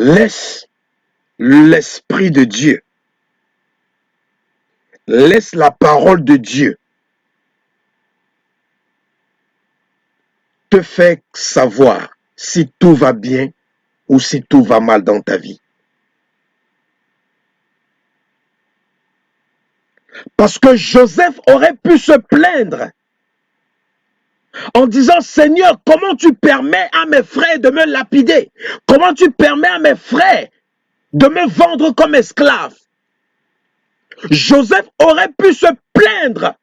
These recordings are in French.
Laisse l'Esprit de Dieu, laisse la parole de Dieu te faire savoir si tout va bien ou si tout va mal dans ta vie. Parce que Joseph aurait pu se plaindre en disant, Seigneur, comment tu permets à mes frères de me lapider? Comment tu permets à mes frères de me vendre comme esclave? Joseph aurait pu se plaindre.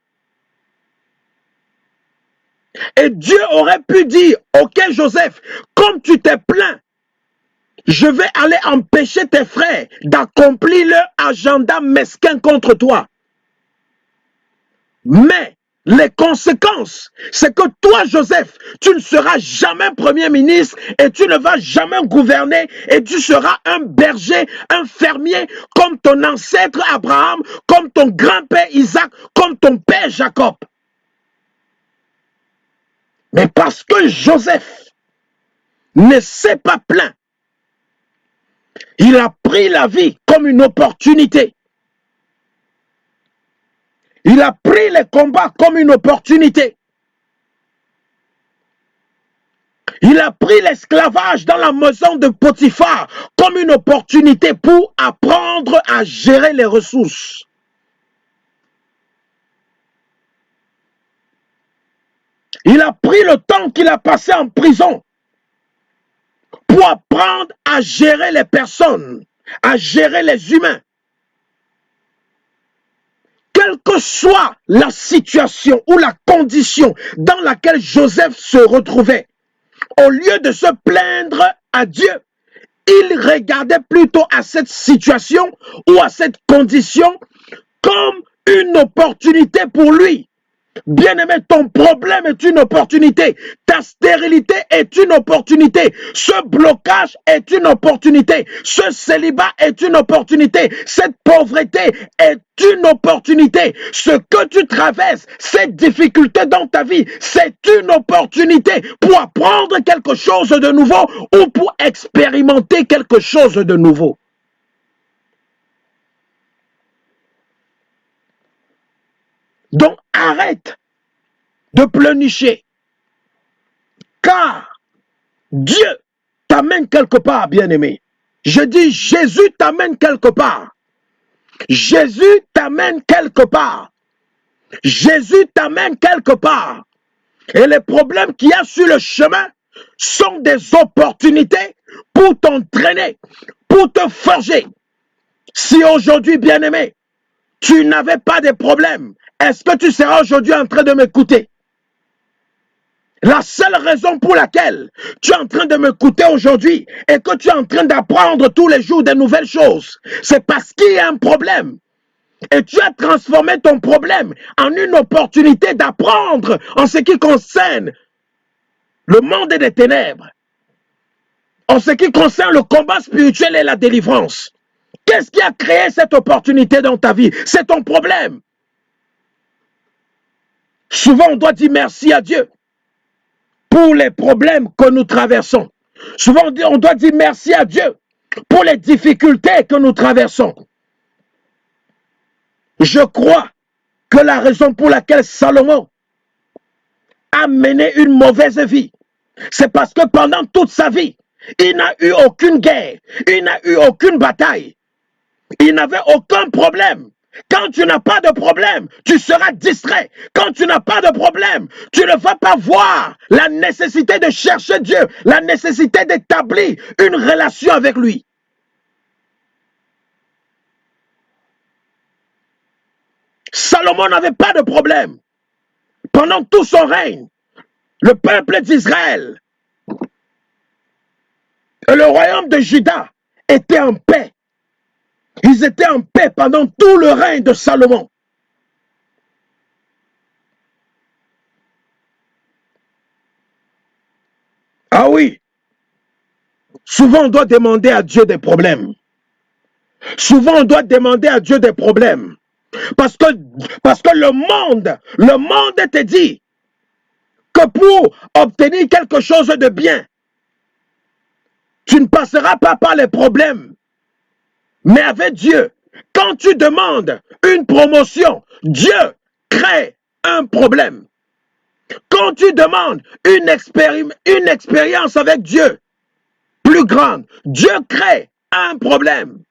Et Dieu aurait pu dire, ok Joseph, comme tu t'es plaint, je vais aller empêcher tes frères d'accomplir leur agenda mesquin contre toi. Mais les conséquences, c'est que toi, Joseph, tu ne seras jamais premier ministre et tu ne vas jamais gouverner et tu seras un berger, un fermier comme ton ancêtre Abraham, comme ton grand-père Isaac, comme ton père Jacob. Mais parce que Joseph ne s'est pas plaint, il a pris la vie comme une opportunité. Il a pris les combats comme une opportunité. Il a pris l'esclavage dans la maison de Potiphar comme une opportunité pour apprendre à gérer les ressources. Il a pris le temps qu'il a passé en prison pour apprendre à gérer les personnes, à gérer les humains. Quelle que soit la situation ou la condition dans laquelle Joseph se retrouvait, au lieu de se plaindre à Dieu, il regardait plutôt à cette situation ou à cette condition comme une opportunité pour lui. Bien-aimé, ton problème est une opportunité. Ta stérilité est une opportunité. Ce blocage est une opportunité. Ce célibat est une opportunité. Cette pauvreté est une opportunité. Ce que tu traverses, cette difficulté dans ta vie, c'est une opportunité pour apprendre quelque chose de nouveau ou pour expérimenter quelque chose de nouveau. Donc arrête de pleurnicher, car Dieu t'amène quelque part, bien-aimé. Je dis, Jésus t'amène quelque part. Jésus t'amène quelque part. Jésus t'amène quelque part. Et les problèmes qu'il y a sur le chemin sont des opportunités pour t'entraîner, pour te forger. Si aujourd'hui, bien-aimé, tu n'avais pas de problème, est-ce que tu seras aujourd'hui en train de m'écouter? La seule raison pour laquelle tu es en train de m'écouter aujourd'hui et que tu es en train d'apprendre tous les jours de nouvelles choses, c'est parce qu'il y a un problème. Et tu as transformé ton problème en une opportunité d'apprendre en ce qui concerne le monde des ténèbres, en ce qui concerne le combat spirituel et la délivrance. Qu'est-ce qui a créé cette opportunité dans ta vie? C'est ton problème. Souvent, on doit dire merci à Dieu pour les problèmes que nous traversons. Souvent, on doit dire merci à Dieu pour les difficultés que nous traversons. Je crois que la raison pour laquelle Salomon a mené une mauvaise vie, c'est parce que pendant toute sa vie, il n'a eu aucune guerre, il n'a eu aucune bataille, il n'avait aucun problème. Quand tu n'as pas de problème, tu seras distrait. Quand tu n'as pas de problème, tu ne vas pas voir la nécessité de chercher Dieu, la nécessité d'établir une relation avec lui. Salomon n'avait pas de problème. Pendant tout son règne, le peuple d'Israël et le royaume de Juda étaient en paix. Ils étaient en paix pendant tout le règne de Salomon. Ah oui, souvent on doit demander à Dieu des problèmes. Souvent on doit demander à Dieu des problèmes. Parce que le monde te dit que pour obtenir quelque chose de bien, Tu ne passeras pas par les problèmes. Mais avec Dieu, quand tu demandes une promotion, Dieu crée un problème. Quand tu demandes une expérience avec Dieu plus grande, Dieu crée un problème.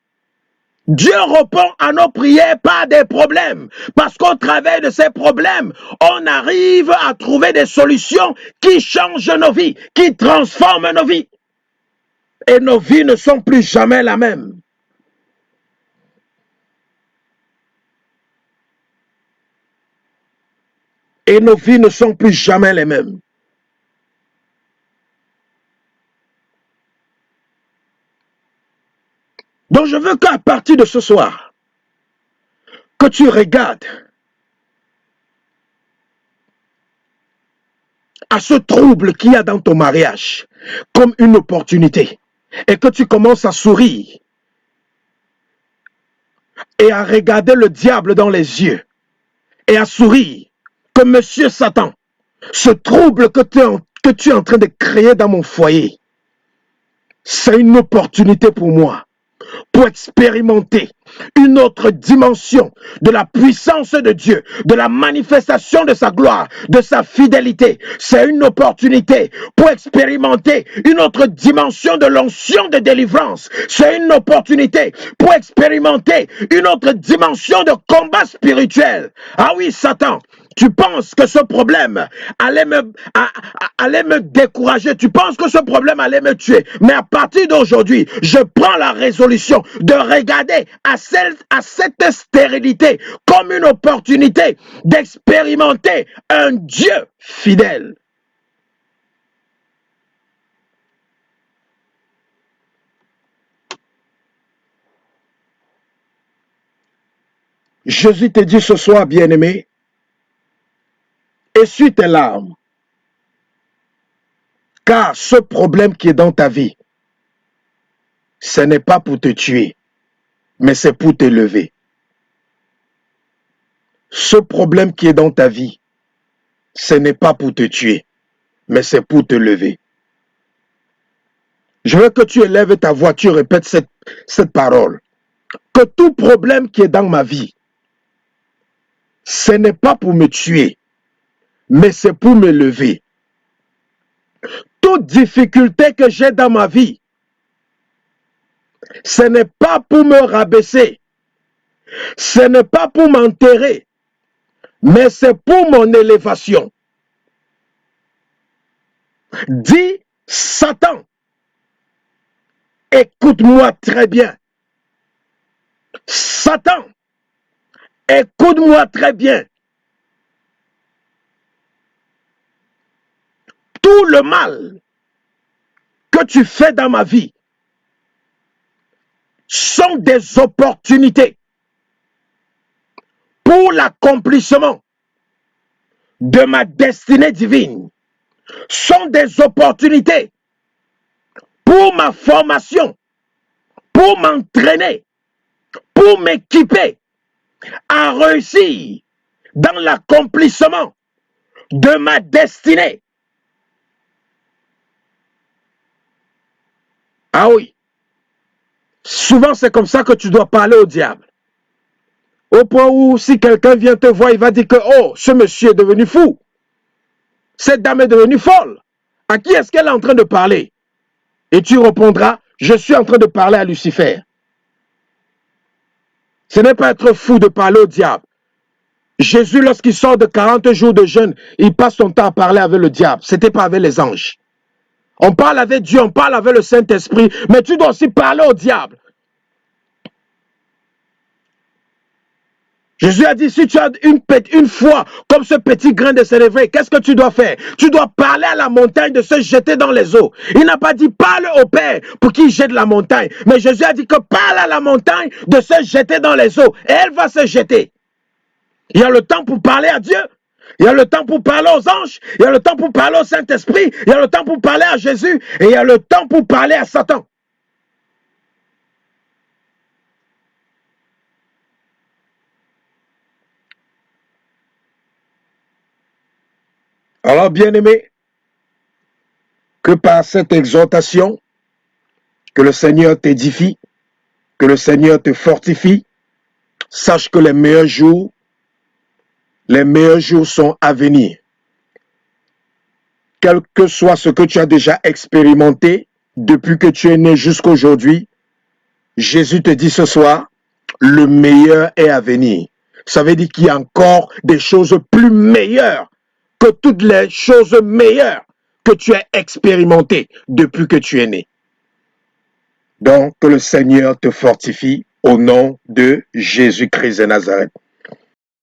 Dieu répond à nos prières par des problèmes. Parce qu'au travers de ces problèmes, on arrive à trouver des solutions qui changent nos vies, qui transforment nos vies. Et nos vies ne sont plus jamais la même. Et nos vies ne sont plus jamais les mêmes. Donc je veux qu'à partir de ce soir, que tu regardes à ce trouble qu'il y a dans ton mariage comme une opportunité et que tu commences à sourire et à regarder le diable dans les yeux et à sourire que Monsieur Satan, ce trouble que tu es en train de créer dans mon foyer, c'est une opportunité pour moi pour expérimenter une autre dimension de la puissance de Dieu, de la manifestation de sa gloire, de sa fidélité. C'est une opportunité pour expérimenter une autre dimension de l'onction de délivrance. C'est une opportunité pour expérimenter une autre dimension de combat spirituel. Ah oui, Satan, tu penses que ce problème allait me décourager, tu penses que ce problème allait me tuer, mais à partir d'aujourd'hui, je prends la résolution de regarder à cette stérilité comme une opportunité d'expérimenter un Dieu fidèle. Jésus te dit ce soir, bien-aimé, essuie tes larmes, car ce problème qui est dans ta vie, ce n'est pas pour te tuer, mais c'est pour te lever. Ce problème qui est dans ta vie, ce n'est pas pour te tuer, mais c'est pour te lever. Je veux que tu élèves ta voix, tu répètes cette parole. Que tout problème qui est dans ma vie, ce n'est pas pour me tuer, mais c'est pour me lever. Toute difficulté que j'ai dans ma vie, ce n'est pas pour me rabaisser, ce n'est pas pour m'enterrer, mais c'est pour mon élévation. Dis, Satan, écoute-moi très bien. Satan, écoute-moi très bien. Tout le mal que tu fais dans ma vie sont des opportunités pour l'accomplissement de ma destinée divine, sont des opportunités pour ma formation, pour m'entraîner, pour m'équiper à réussir dans l'accomplissement de ma destinée. Ah oui, souvent c'est comme ça que tu dois parler au diable. Au point où si quelqu'un vient te voir, il va dire que oh, ce monsieur est devenu fou. Cette dame est devenue folle. À qui est-ce qu'elle est en train de parler? Et tu répondras, je suis en train de parler à Lucifer. Ce n'est pas être fou de parler au diable. Jésus, lorsqu'il sort de 40 jours de jeûne, il passe son temps à parler avec le diable. Ce n'était pas avec les anges. On parle avec Dieu, on parle avec le Saint-Esprit, mais tu dois aussi parler au diable. Jésus a dit, si tu as une foi comme ce petit grain de sénévé, qu'est-ce que tu dois faire? Tu dois parler à la montagne de se jeter dans les eaux. Il n'a pas dit, parle au Père pour qu'il jette la montagne. Mais Jésus a dit que parle à la montagne de se jeter dans les eaux. Et elle va se jeter. Il y a le temps pour parler à Dieu. Il y a le temps pour parler aux anges. Il y a le temps pour parler au Saint-Esprit. Il y a le temps pour parler à Jésus. Et il y a le temps pour parler à Satan. Alors, bien-aimé, que par cette exhortation, Que le Seigneur t'édifie, que le Seigneur te fortifie. Sache que les meilleurs jours sont à venir. Quel que soit ce que tu as déjà expérimenté depuis que tu es né jusqu'à aujourd'hui, Jésus te dit ce soir, le meilleur est à venir. Ça veut dire qu'il y a encore des choses plus meilleures que toutes les choses meilleures que tu as expérimentées depuis que tu es né. Donc, que le Seigneur te fortifie au nom de Jésus-Christ de Nazareth.